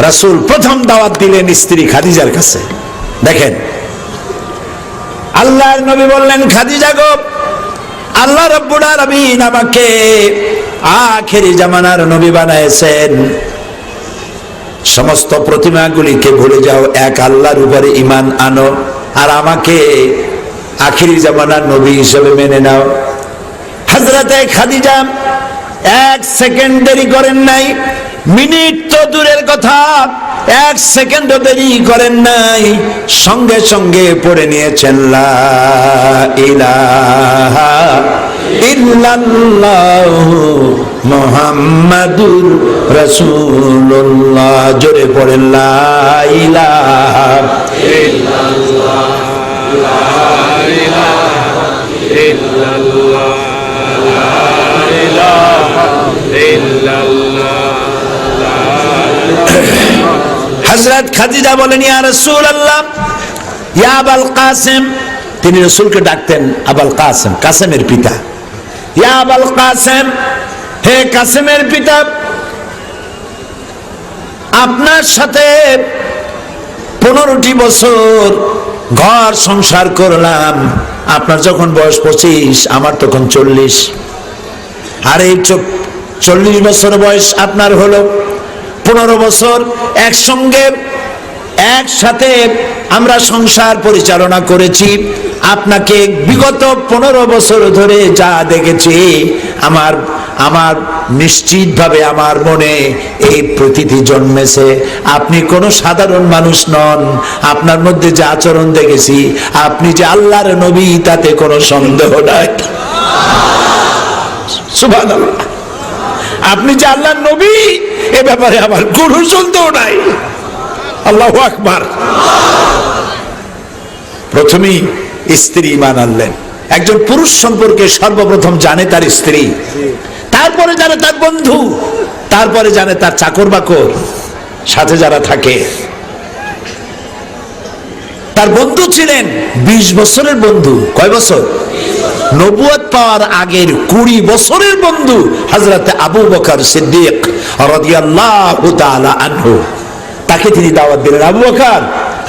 রাসূল প্রথম দাওয়াত দিলেন স্ত্রী খাদিজার কাছে। দেখেন, আল্লাহর নবী বললেন, খাদিজা গো, আল্লাহ রাব্বুল আলামিন আমাকে আখেরি জামানার নবী বানাইছেন। সমস্ত প্রতিমাগুলিকে ভুলে যাও, এক আল্লাহর উপরে ঈমান আনো, আর আমাকে আখেরি জামানার নবী হিসেবে মেনে নাও। হযরতে খাদিজা এক সেকেন্ড দেরি করেন নাই, মিনিট তো দূরের কথা, এক সেকেন্ড দেরি করেন নাই, সঙ্গে সঙ্গে পড়ে নিয়েছেন লা ইলাহা ইল্লাল্লাহু মুহাম্মাদুর রাসূলুল্লাহ। জোরে পড়েন লা ইলাহা ইল্লাল্লাহ, লা ইলাহা ইল্লাল্লাহ, লা ইলাহা ইল্লাল্লাহ। হযরত খাদিজা বলেন, ইয়া রাসূলুল্লাহ, ইয়া আবুল কাসিম। তিনি রাসূলকে ডাকতেন আবুল কাসিম, কাসেমের পিতা। ইয়া আবুল কাসিম, হে কাসেমের পিতা, আপনার সাথে 15টি বছর ঘর সংসার করলাম। আপনার যখন বয়স 25, আমার তখন 40, আর এই 40 বছর বয়স আপনার হলো। 15 বছর একসঙ্গে একসাথে আমরা সংসার পরিচালনা করেছি। আপনাকে বিগত 15 বছর ধরে যা দেখেছি, আমার নিশ্চিতভাবে আমার মনে এই প্রতীতি জন্মেছে, আপনি কোনো সাধারণ মানুষ নন। আপনার মধ্যে যে আচরণ দেখেছি, আপনি যে আল্লাহর নবী, তাতে কোনো সন্দেহ নাই। সুবহানাল্লাহ। আপনি যে আল্লাহর নবী, এ ব্যাপারে আমার কোনো সন্দেহ নাই। আল্লাহু আকবার। প্রথমেই স্ত্রী ঈমান আনলেন। একজন পুরুষ সম্পর্কে সর্বপ্রথম জানে তার স্ত্রী, তারপরে জানে তার বন্ধু, তারপরে জানে তার চাকর বাকর, সাথে যারা থাকে। তার বন্ধু ছিলেন 20 বছরের বন্ধু। কয় বছর? নবুয়ত পাওয়ার আগের 20 বছরের বন্ধু হযরতে আবু বকর সিদ্দিক রাদিয়াল্লাহু তাআলা আনহু। তাকে তিনি দাওয়াত দিলেন, আবু বকর,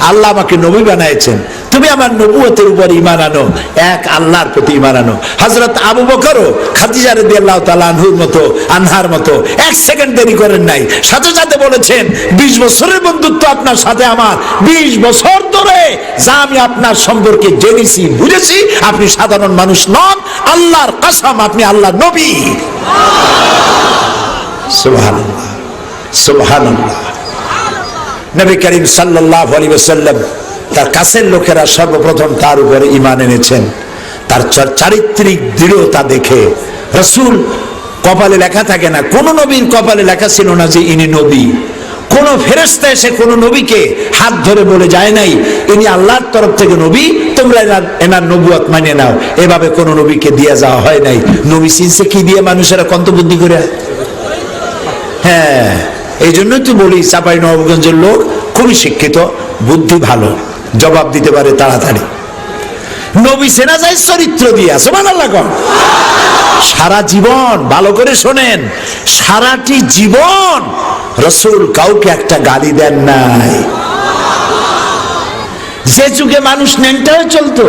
আল্লাহ আমাকে নবী বানাইছেন, তুমি আমার নবুয়তের উপর ঈমান আনো, এক আল্লাহর প্রতি ঈমান আনো। হযরত আবু বকরও খাদিজা রাদিয়াল্লাহু তাআলা আনহার মতো এক সেকেন্ড দেরি করেন নাই, সাথে সাথে বলেছেন, 20 বছরের বন্ধুত্ব আপনার সাথে আমার, 20 বছর ধরে যা আমি আপনার সম্পর্কে জেনেছি বুঝেছি, আপনি সাধারণ মানুষ নন, আল্লাহর কসম আপনি আল্লাহর নবী। সুবহানাল্লাহ, সুবহানাল্লাহ। নবী করিম সাল্লাল্লাহু আলাইহি ওয়াসাল্লাম, তার কাছের লোকেরা সর্বপ্রথম তার উপরে ঈমান এনেছেন। তার চারিত্রিক দৃঢ়তা দেখে, রাসূল কপালে লেখা থাকে না, কোন নবীর কপালে লেখা ছিল না যে ইনি নবী। কোন ফেরেশতা এসে কোন নবীকে হাত ধরে বলে যায় নাই, ইনি আল্লাহর তরফ থেকে নবী, তোমরা এনার নবুয়ত মানিয়ে নাও। এভাবে কোন নবীকে দিয়ে যাওয়া হয় নাই। নবী চিনছে কি দিয়ে? মানুষেরা কন্তবুদ্ধি করে। হ্যাঁ, এই জন্যই তো বলি, চাঁপাইনবাবগঞ্জের লোক খুবই শিক্ষিত, বুদ্ধি ভালো, জবাব দিতে পারে তাড়াতাড়ি। নবী চেনা যায় চরিত্র দিয়া। সুবহানাল্লাহ। সারা জীবন, ভালো করে শোনেন, সারাটি জীবন রাসূল কাউকে একটা গালি দেন নাই। যে যুগে মানুষ ন্যাংটা হয়ে চলতো,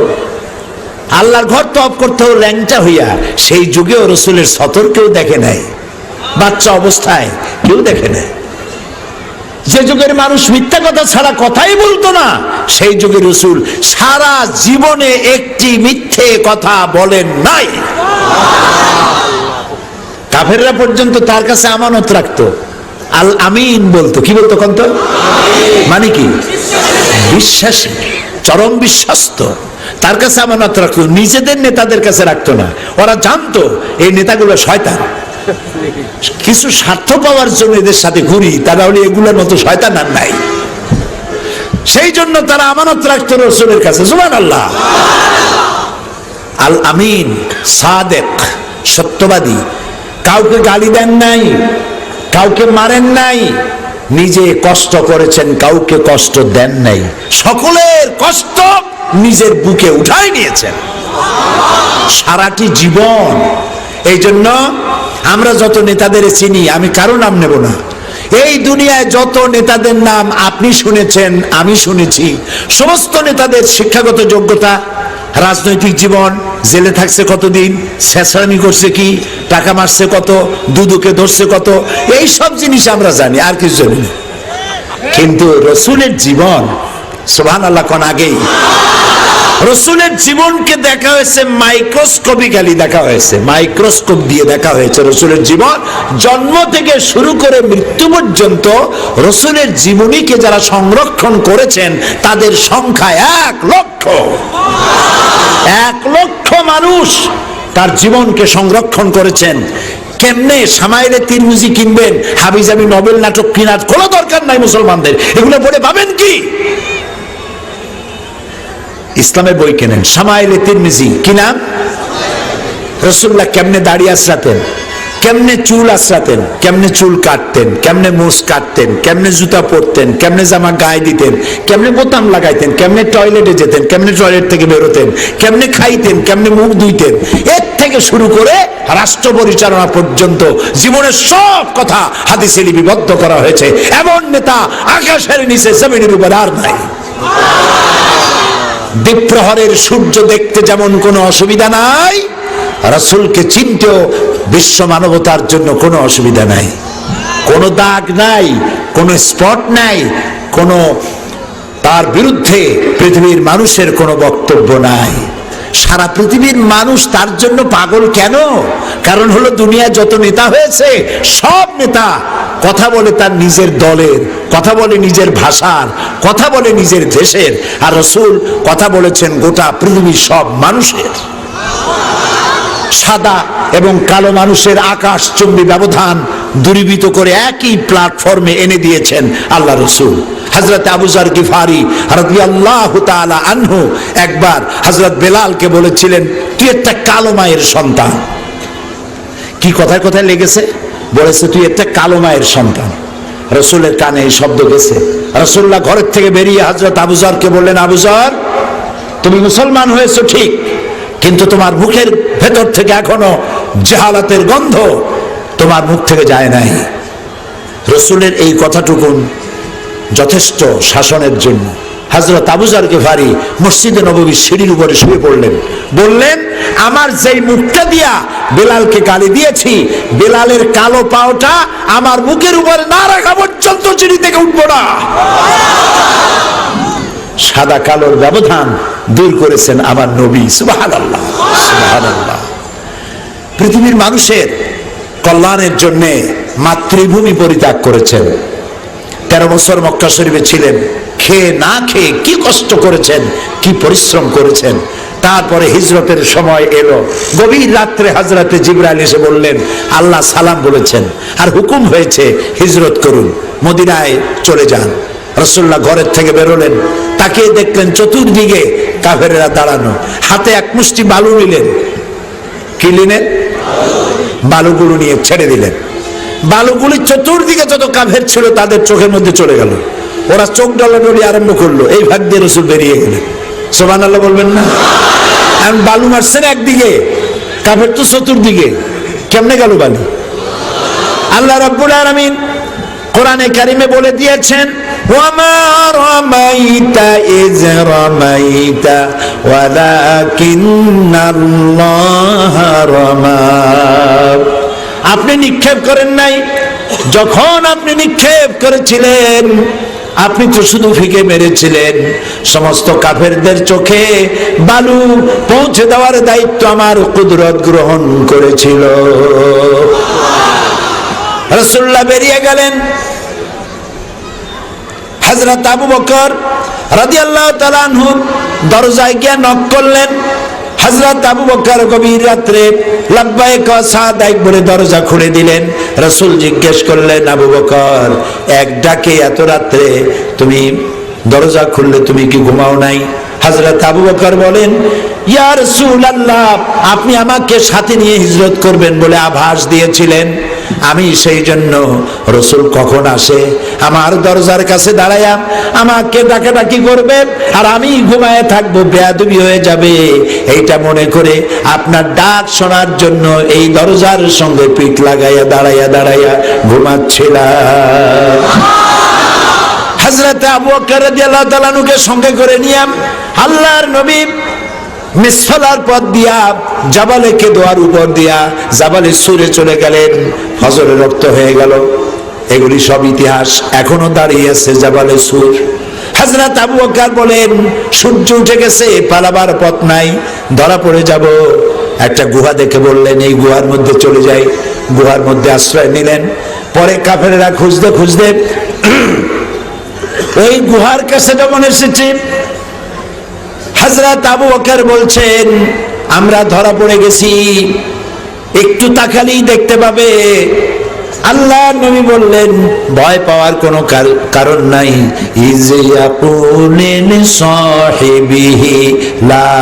আল্লাহর ঘর তওয়াব করতে ল্যাংটা হইয়া, সেই যুগেও রাসূলের সতর কেউ দেখে নাই, বাচ্চা অবস্থায় কেউ দেখে নাই। যে যুগের মানুষ মিথ্যা কথা ছাড়া কথাই বলতো না, সেই যুগে রাসূল সারা জীবনে একটি মিথ্যে কথা বলেন নাই। কাফেররা পর্যন্ত তার কাছে আমানত রাখতো, আল আমিন বলতো। কি বলতো? কন্ত মানে কি? বিশ্বাস, চরম বিশ্বাস্ত। তার কাছে আমানত রাখতো, নিজেদের নেতাদের কাছে রাখতো না। ওরা জানতো এই নেতাগুলো শয়তান, কিছু স্বার্থ পাওয়ার জন্য এদের সাথে ঘুরি, তারা হলে এগুলোর মতো শয়তান আর নাই। সেই জন্য তারা আমানত রাখতো রাসূলের কাছে। সুবহানাল্লাহ। আল আমিন, সাদেক, সত্যবাদী। কাউকে গালি দেন নাই, কাউকে মারেন নাই, নিজে কষ্ট করেছেন, কাউকে কষ্ট দেন নাই, সকলের কষ্ট নিজের বুকে উঠাই নিয়েছেন সারাটি জীবন। এই জন্য আমরা যত নেতাদের চিনি, আমি কারো নাম নেব না, এই দুনিয়ায় যত নেতাদের নাম আপনি শুনেছেন, আমি শুনেছি, সমস্ত নেতাদের শিক্ষাগত যোগ্যতা, রাজনৈতিক জীবন, জেলে থাকছে কতদিন, ছেঁচড়ামি করছে কি, টাকা মারছে কত, দুদুকে ধরছে কত, এই সব জিনিস আমরা জানি, আর কিছু জানি না। কিন্তু রসুলের জীবন, সুবহানাল্লাহ কোন আগেই, রসুলের জীবনকে দেখা হয়েছে মাইক্রোস্কোপিক্যালি দেখা হয়েছে, মাইক্রোস্কোপ দিয়ে দেখা হয়েছে রসুলের জীবন। জন্ম থেকে শুরু করে মৃত্যু পর্যন্ত রসুলের জীবনীকে যারা সংরক্ষণ করেছেন তাদের সংখ্যা 1 লক্ষ। 1 লক্ষ মানুষ তার জীবনকে সংরক্ষণ করেছেন। কেমনে সামাইলে তিরমিজি কিনবেন, হাবিজাবি নোবেল নাটক কেনার কোনো দরকার নাই মুসলমানদের, এগুলো পড়ে পাবেন কি? ইসলামের বই কেনেন, সামাইলে তিরমিজি কি নাম? রাসূলুল্লাহ কেমনে দাড়ি আঁচড়াতেন, কেমনে চুল আঁচড়াতেন, কেমনে চুল কাটতেন, কেমনে মুছ কাটতেন, কেমনে জুতা পরতেন, কেমনে জামা গায়ে দিতেন, কেমনে বোতাম লাগাইতেন, কেমনে টয়লেটে যেতেন, কেমনে টয়লেট থেকে বেরোতেন, কেমনে খাইতেন, কেমনে মুখ ধুইতেন, এর থেকে শুরু করে রাষ্ট্র পরিচালনা পর্যন্ত জীবনের সব কথা হাদিসে লিপিবদ্ধ করা হয়েছে। এমন নেতা আকাশের নিচে জমিনের উপর আর নাই। দ্বীপ্রহরের সূর্য দেখতে যেমন কোনো অসুবিধা নাই, রাসূলকে চিনতেও বিশ্ব মানবতার জন্য কোনো অসুবিধা নাই। কোনো দাগ নাই, কোনো স্পট নাই, কোনো তার বিরুদ্ধে পৃথিবীর মানুষের কোনো বক্তব্য নাই। সারা পৃথিবীর মানুষ তার জন্য পাগল কেন? কারণ হলো দুনিয়ায় যত নেতা হয়েছে সব নেতা কথা বলে তার নিজের দলের, কথা বলে নিজের ভাষার, কথা বলে নিজের দেশের, আর রাসূল কথা বলেছেন গোটা পৃথিবীর সব মানুষের। সাদা এবং কালো মানুষের আকাশচুম্বী ব্যবধান দূরীভূত করে একই প্ল্যাটফর্মে এনে দিয়েছেন আল্লাহ রাসূল। হযরত আবু যর গিফারি রাদিয়াল্লাহু তাআলা আনহু একবার হযরত বেলালকে বলেছিলেন, তুই একটা কালো মায়ের সন্তান। কি কথায় কথায় লেগেছে, বলেছে তুই একটা কালো মায়ের সন্তান। রাসূলের কানে এই শব্দ গেছে। রাসূলুল্লাহ ঘরের থেকে বেরিয়ে হযরত আবু যরকে বললেন, আবু যর, তুমি মুসলমান হয়েছো ঠিক, কিন্তু তোমার মুখের ভেতর থেকে এখনো জাহালাতের গন্ধ তোমার মুখ থেকে যায় নাই। রাসূলের এই কথাটুকুন যথেষ্ট শাসনের জন্য। হযরত আবু যর গিফারি মসজিদে নববীর সিঁড়ির উপরে শুয়ে পড়লেন, বললেন, আমার যেই মুখটা দিয়া বেলালকে গালি দিয়েছি, বেলালের কালো পাওটা আমার মুখের উপরে না রাখা পর্যন্ত সিঁড়ি থেকে উঠবো না। সাদা কালোর ব্যবধান দূর করেছেন আমার নবী। সুবহানাল্লাহ, সুবহানাল্লাহ। পৃথিবীর মানুষের কল্যাণের জন্য মাতৃভূমি পরিত্যাগ করেছেন। 13 বছর মক্কা শরীফে ছিলেন, খেয়ে না খেয়ে কি কষ্ট করেছেন, কি পরিশ্রম করেছেন। তারপরে হিজরতের সময় এলো, গভীর রাত্রে হযরতে জিবরাইল এসে বললেন, আল্লাহ সালাম বলেছেন আর হুকুম হয়েছে হিজরত করুন, মদিনায় চলে যান। রাসূলুল্লাহ ঘরের থেকে বেরোলেন, তাকিয়ে দেখলেন চতুর্দিকে কাফেরেরা দাঁড়ানো, হাতে এক মুষ্টি বালু নিলেন। কি নিলেন? বালুগুলো নিয়ে ছেড়ে দিলেন। বালুগুলি চতুর্দিকে যত কাফের ছিল তাদের চোখের মধ্যে চলে গেল। ওরা চোখ ডলাডলি আরম্ভ করলো, এই ভাগ দিয়ে রাসূল বেরিয়ে গেলেন। সুবহানাল্লাহ বলবেন না? এখন বালু মারছেন একদিকে, কাফের তো চতুর্দিকে, কেমনে গেল বালু? আল্লাহ রাব্বুল আলামিন কোরআনে কারিমে বলে দিয়েছেন, ওয়ামা রামাইতা ইয রামাইতা ওয়ালাকিন্নাল্লাহ রামা। আপনি নিক্ষেপ করেন নাই, যখন আপনি নিক্ষেপ করেছিলেন আপনি তো শুধু ফিকে মেরেছিলেন। সমস্ত কাফেরদের চোখে বালু পৌঁছে দেওয়ার দায়িত্ব আমার কুদরত গ্রহণ করেছিল। রাসূলুল্লাহ বেরিয়ে গেলেন। হযরত আবু বকর রাদিয়াল্লাহু তাআলা আনহু দরজায় গিয়ে নক করলেন। হযরত আবু বকর গভীর রাত্রে লাব্বাইক ওয়া সাদাইক বলে দরজা খুলে দিলেন। রাসূল জিজ্ঞেস করলেন, আবু বকর, এক ডাকে এত রাত্রে তুমি দরজা খুললে, তুমি কি ঘুমাও নাই? হযরত আবু বকর বলেন, ইয়া রাসূলুল্লাহ, আপনি আমাকে সাথে নিয়ে হিজরত করবেন বলে আভাস দিয়েছিলেন, আমি সেই জন্য রসুল কখন আসে আমার দরজার কাছে দাঁড়ায়া আমাকে ডাকাডাকি করবে আর আমি ঘুমায় থাকবো, বেয়াদবি হয়ে যাবে, এইটা মনে করে আপনার ডাক শোনার জন্য এই দরজার সঙ্গে পিঠ লাগাইয়া দাঁড়াইয়া ঘুমাচ্ছিলাম। হযরত আবু বকর রাদিয়াল্লাহু তাআলা আনহুকে সঙ্গে করে নিয়ে আল্লাহর নবী মিসফালার পথ দিয়া জাবালে কেদোয়ার উপর দিয়া জাবালে সুরে চলে গেলেন। ফজরে রক্ত হয়ে গেল। এগুলি সব ইতিহাস, এখনো দাঁড়িয়ে আছে জাবালে সুর। হযরত আবু বকর বলেন, সূর্য উঠে গেছে, পালাবার পথ নাই, ধরা পড়ে যাব। একটা গুহা দেখে বললেন এই গুহার মধ্যে চলে যাই। গুহার মধ্যে আশ্রয় নিলেন। পরে কাফেরেরা খুঁজতে খুঁজতে ওই গুহার কাছে যখন এসেছে, হযরত আবু বকর বলছেন আমরা ধরা পড়ে গেছি, একটু তাকালেই দেখতে পাবে। আল্লাহর নবী বললেন ভয় পাওয়ার কোনো কারণ নাই। ইযাকুলিন সাহিবিহি লা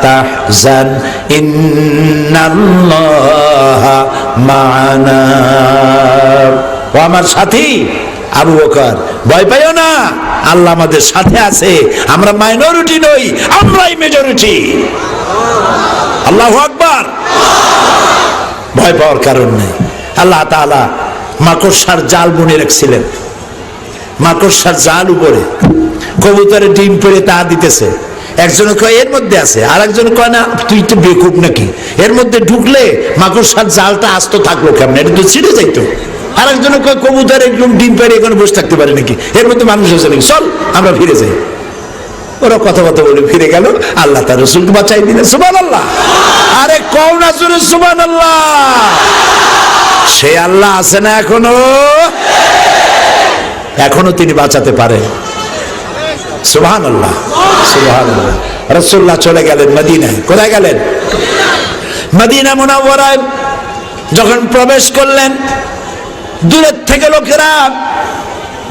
তাহজান ইন্নাল্লাহা মা'ানা। ও আমার সাথী আবু বকর, ভয় পাইও না, আল্লাহ আমাদের সাথে আছে। আমরা মাইনরিটি নই, আমরাই মেজরিটি। আল্লাহু আকবার। ভয় পাওয়ার কারণ নেই। আল্লাহ তাআলা মাকড়সার জাল বুনে রাখছিলেন। মাকড়সার জাল উপরে কবুতরের ডিম পেড়ে তা দিতেছে। একজন কয় এর মধ্যে আছে, আর একজন কয় না তুই তো বেকুব নাকি, এর মধ্যে ঢুকলে মাকড়সার জালটা আস্ত থাকলো কেমন, এটা তো ছিঁড়ে যাইতো। আর একজন কয় কবুতর একদম ডিম পেড়ে এখানে বসে থাকতে পারে নাকি, এর মধ্যে মানুষ আছে নাকি, চল আমরা ফিরে যাই। ওরা কথা বলে ফিরে গেল। আল্লাহ তার রাসূলকে বাঁচাই দিলেন। সুবহানাল্লাহ। আরে কও না জোরে সুবহানাল্লাহ। সে আল্লাহ আছে না এখনো তিনি বাঁচাতে পারেন। সুবহানাল্লাহ সুবহানাল্লাহ। রাসূলুল্লাহ চলে গেলেন মদিনায়। কোথায় গেলেন? মদিনা মুনাওয়ারায় যখন প্রবেশ করলেন, দূরের থেকে লোকেরা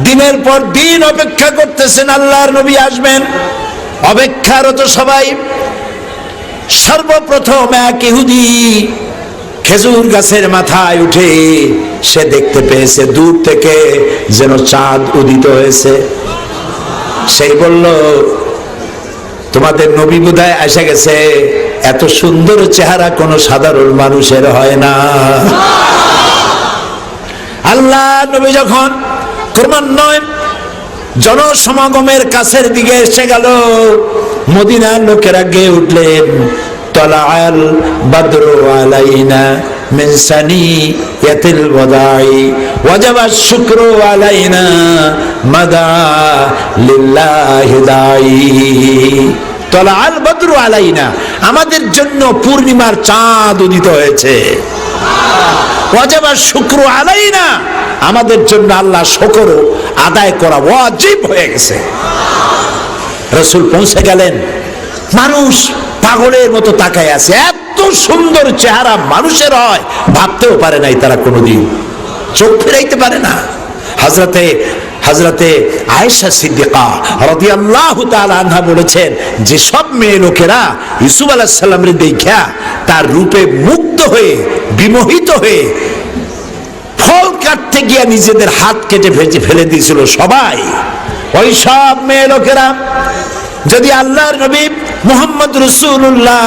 দিনের পর দিন অপেক্ষা করতেছেন আল্লাহর নবী আসবেন। অপেক্ষারত সবাই। সর্বপ্রথম এক ইহুদি খেজুর গাছের মাথায় উঠে সে দেখতে পেয়েছে দূর থেকে যেন চাঁদ উদিত হয়েছে। সেই বলল তোমাদের নবী বোধহয় এসে গেছে। এত সুন্দর চেহারা কোনো সাধারণ মানুষের হয় না। আল্লাহ নবী যখন ক্রমান্বয়ে জনসমাগমের কাছের দিকে এসে গেল, মদিনার লোকেরা গেয়ে উঠলেন তলাআল বাদরু আলাইনা মিন সানিয়াতিল ওয়াদাই ওয়াজাবা শুকরু আলাইনা মাদা লিল্লাহি দাই। তলাআল বাদরু আলাইনা, আমাদের জন্য পূর্ণিমার চাঁদ উদিত হয়েছে। ওয়াজাবা শুকরু আলাইনা, আমাদের জন্য আল্লাহ শুকর আদায় করা ওয়াজিব হয়ে গেছে। রাসূল পৌঁছে গেলেন। মানুষ পাগলের মতো তাকায় আছে। এত সুন্দর চেহারা মানুষের হয় ভাবতেও পারে নাই তারা কোনোদিন, চোখ ফেরাইতে পারে না। হযরতে আয়েশা সিদ্দিকা রাদিয়াল্লাহু তাআলা আনহা বলেছেন যে সব মেয়ে লোকেরা ইউসুফ আলাইহিস সালামের দেখা তার রূপে মুগ্ধ হয়ে বিমোহিত হয়ে ফল কাটতে গিয়ে নিজেদের হাত কেটে ফেলে দিয়েছিল সবাই। ওই সব মেয়ে লোকেরা যদি আল্লাহর নবী মুহাম্মদ রাসূলুল্লাহ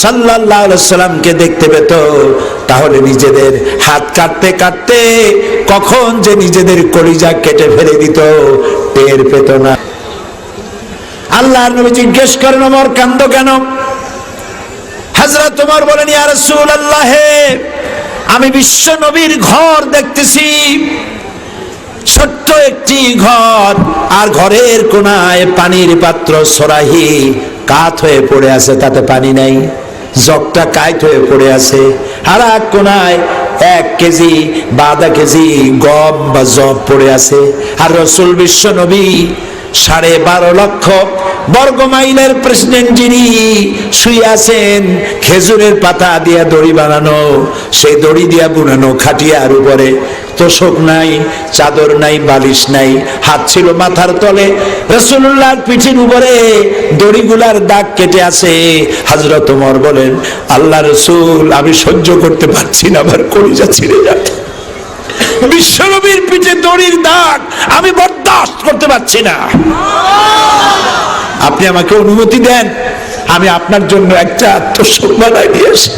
সাল্লাল্লাহু আলাইহি সাল্লামকে দেখতে পেত, তাহলে নিজেদের হাত কাটতে কাটতে কখন যে নিজেদের কলিজা কেটে ফেলে দিত টের পেত না। আল্লাহর নবী জিজ্ঞেস করেন ওমর কান্দো কেন? হযরত ওমর বলেন ইয়া রাসূলুল্লাহ, আমি বিশ্ব নবীর ঘর দেখতেছি, ছোট্ট একটি ঘর, আর ঘরের কোনায় পানির পাত্র সরাহি কাত হয়ে পড়ে আছে, তাতে পানি নাই, জগটা কাত হয়ে পড়ে আছে। আর এক কোনায় 1 কেজি বা আধা কেজি গম বা জব পড়ে আছে। আর রাসূল বিশ্ব নবী 12.5 লক্ষ বর্গ মাইলের প্রেসিডেন্ট যিনি শুয়ে আছেন, খেজুরের পাতা দিয়া দড়ি বানানো, সেই দড়ি দিয়া বুনানো খাটিয়ার উপরে, তোষক নাই, চাদর নাই, বালিশ নাই, হাত ছিল মাথার তলে। রাসূলুল্লাহর পিঠের উপরে দড়িগুলার দাগ কেটে আছে। হযরত ওমর বলেন আল্লাহ রাসূল, আমি সহ্য করতে পারছি না, আমার কলিজা ছিঁড়ে যাচ্ছে। বিশ্বনবীর পিঠে দড়ির দাগ আমি বরদাস্ত করতে পারছি না। আপনি আমাকে অনুমতি দেন, আমি আপনার জন্য একটা আত্মশোক বানাই নিয়ে আসি।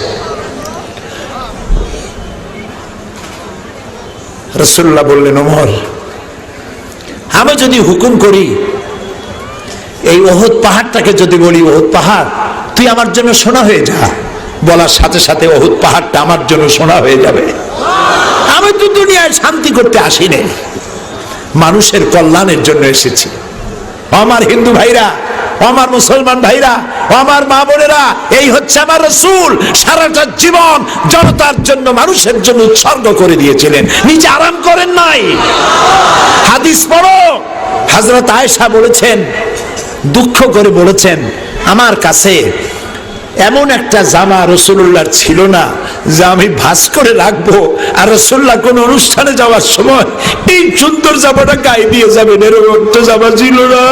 রাসূলুল্লাহ বললেন, ওমর, আমি যদি হুকুম করি, এই ওহদ পাহাড়টাকে যদি বলি, ওহদ পাহাড় তুই আমার জন্য সোনা হয়ে যা, বলার সাথে সাথে ওহদ পাহাড়টা আমার জন্য সোনা হয়ে যাবে। আমি তো দুনিয়ায় শান্তি করতে আসিনি, মানুষের কল্যাণের জন্য এসেছি। আমার হিন্দু ভাইরা, আমার মুসলমান ভাইরা, আমার মা বোনেরা, এই হচ্ছে আমার রাসূল। সারাটা জীবন জনতার জন্য, মানুষের জন্য উৎসর্গ করে দিয়েছিলেন, নিজে আরাম করেন নাই। হাদিস পড়ো, হযরত আয়েশা বলেছেন, দুঃখ করে বলেছেন, আমার কাছে এমন একটা জামা রাসূলুল্লাহর ছিল না যা আমি ভাঁজ করে রাখবো, আর রাসূলুল্লাহ কোন অনুষ্ঠানে যাওয়ার সময় এই সুন্দর জামাটা গায়ে দিয়ে যাবেন, এরকম একটা জামা ছিল না।